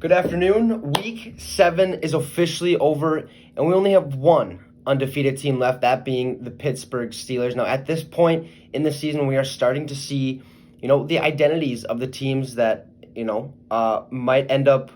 Good afternoon. Week 7 is officially over, and we only have one undefeated team left, that being the Pittsburgh Steelers. Now, at this point in the season, we are starting to see, the identities of the teams that, might end up,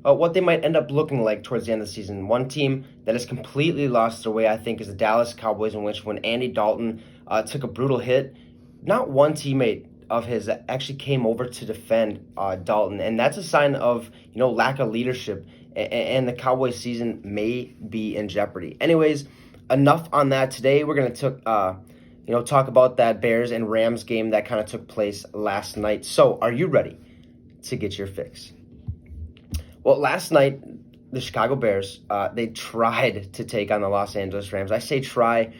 what they might end up looking like towards the end of the season. One team that has completely lost their way, I think, is the Dallas Cowboys, in which when Andy Dalton took a brutal hit, not one teammate of his that actually came over to defend Dalton, and that's a sign of lack of leadership, and the Cowboys season may be in jeopardy. Anyways, enough on that. Today we're going to talk about that Bears and Rams game that kind of took place last night. So, are you ready to get your fix? Well, last night the Chicago Bears they tried to take on the Los Angeles Rams. I say try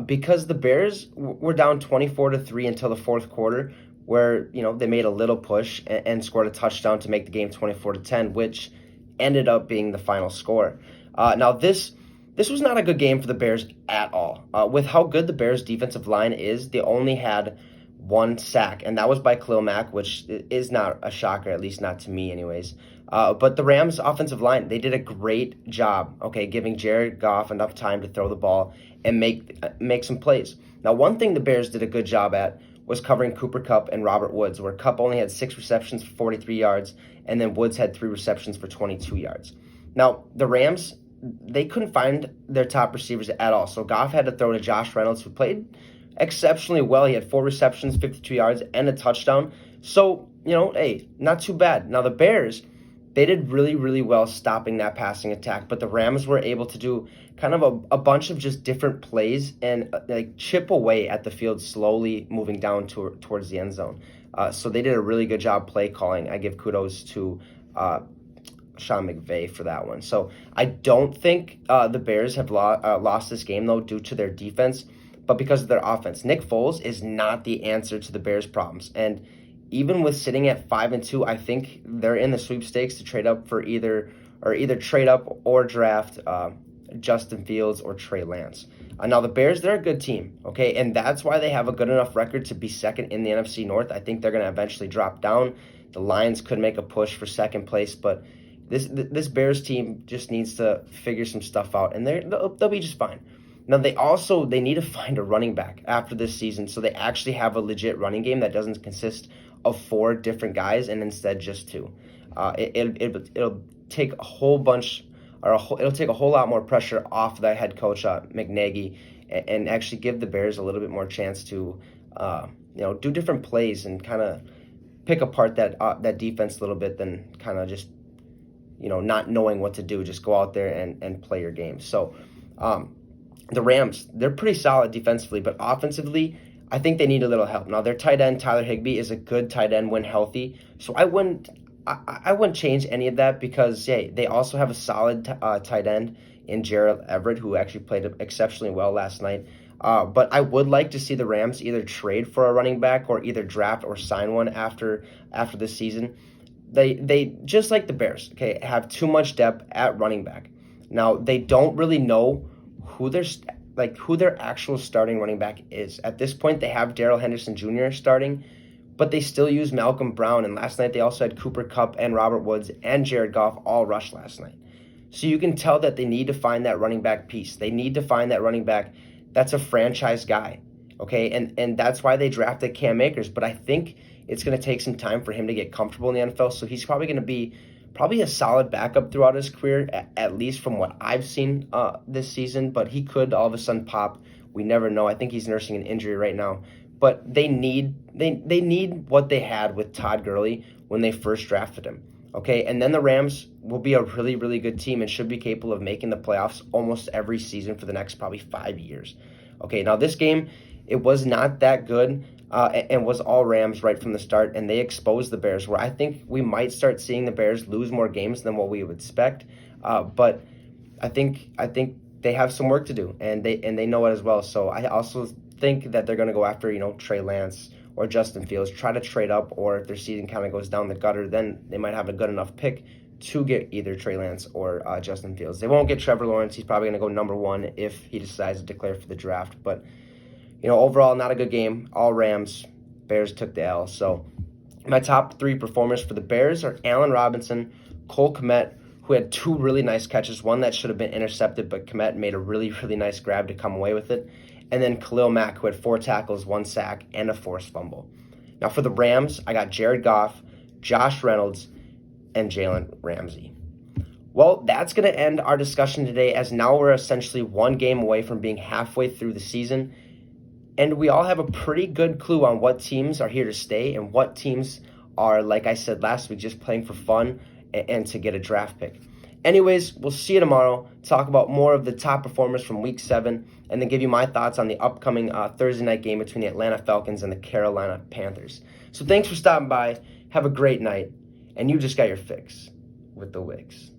because the Bears were down 24-3 until the fourth quarter, where they made a little push and scored a touchdown to make the game 24-10, which ended up being the final score. Now this was not a good game for the Bears at all. With how good the Bears' defensive line is, they only had one sack, and that was by Khalil Mack, which is not a shocker, at least not to me anyways. But the Rams' offensive line, they did a great job, giving Jared Goff enough time to throw the ball and make some plays. Now, one thing the Bears did a good job at was covering Cooper Kupp and Robert Woods, where Kupp only had 6 receptions for 43 yards, and then Woods had 3 receptions for 22 yards. Now, the Rams, they couldn't find their top receivers at all, so Goff had to throw to Josh Reynolds, who played exceptionally well. He had 4 receptions, 52 yards, and a touchdown. So, hey, not too bad. Now, the Bears, they did really, really well stopping that passing attack, but the Rams were able to do kind of a bunch of just different plays and chip away at the field, slowly moving down towards the end zone. So they did a really good job play calling. I give kudos to Sean McVay for that one. So I don't think the Bears have lost this game, though, due to their defense, but because of their offense. Nick Foles is not the answer to the Bears' problems, and even with sitting at 5-2, I think they're in the sweepstakes to trade up for either trade up or draft Justin Fields or Trey Lance. Now the Bears, they're a good team, and that's why they have a good enough record to be second in the NFC North. I think they're going to eventually drop down. The Lions could make a push for second place, but this Bears team just needs to figure some stuff out, and they'll be just fine. Now, they need to find a running back after this season, so they actually have a legit running game that doesn't consist of 4 different guys and instead just 2. It'll take a whole bunch, it'll take a whole lot more pressure off the head coach McNaghy, and actually give the Bears a little bit more chance to do different plays and kind of pick apart that defense a little bit than kind of just not knowing what to do. Just go out there and play your game. So the Rams, they're pretty solid defensively, but offensively, I think they need a little help. Now, their tight end, Tyler Higbee, is a good tight end when healthy, so I wouldn't change any of that, because, they also have a solid tight end in Gerald Everett, who actually played exceptionally well last night. But I would like to see the Rams either trade for a running back or either draft or sign one after this season. They just like the Bears, have too much depth at running back. Now, they don't really know who their actual starting running back is. At this point, they have Darrell Henderson Jr. starting, but they still use Malcolm Brown, and last night they also had Cooper Kupp and Robert Woods and Jared Goff all rush last night. So you can tell that they need to find that running back piece. They need to find that running back that's a franchise guy, and that's why they drafted Cam Akers, but I think it's going to take some time for him to get comfortable in the NFL, so he's probably going to be a solid backup throughout his career, at least from what I've seen this season, but he could all of a sudden pop. We never know. I think he's nursing an injury right now. But they need what they had with Todd Gurley when they first drafted him. And then the Rams will be a really, really good team and should be capable of making the playoffs almost every season for the next probably 5 years. Now this game, it was not that good. And was all Rams right from the start, and they exposed the Bears, where I think we might start seeing the Bears lose more games than what we would expect. But I think they have some work to do, and they know it as well. So I also think that they're going to go after Trey Lance or Justin Fields, try to trade up, or if their season kind of goes down the gutter, then they might have a good enough pick to get either Trey Lance or Justin Fields. They won't get Trevor Lawrence. He's probably going to go number 1 if he decides to declare for the draft, but overall, not a good game. All Rams. Bears took the L. So my top 3 performers for the Bears are Allen Robinson, Cole Kmet, who had 2 really nice catches, one that should have been intercepted, but Kmet made a really, really nice grab to come away with it. And then Khalil Mack, who had 4 tackles, 1 sack, and a forced fumble. Now for the Rams, I got Jared Goff, Josh Reynolds, and Jalen Ramsey. Well, that's going to end our discussion today, as now we're essentially 1 game away from being halfway through the season. And we all have a pretty good clue on what teams are here to stay and what teams are, like I said last week, just playing for fun and to get a draft pick. Anyways, we'll see you tomorrow. Talk about more of the top performers from Week 7, and then give you my thoughts on the upcoming Thursday night game between the Atlanta Falcons and the Carolina Panthers. So thanks for stopping by. Have a great night, and you just got your fix with the Wicks.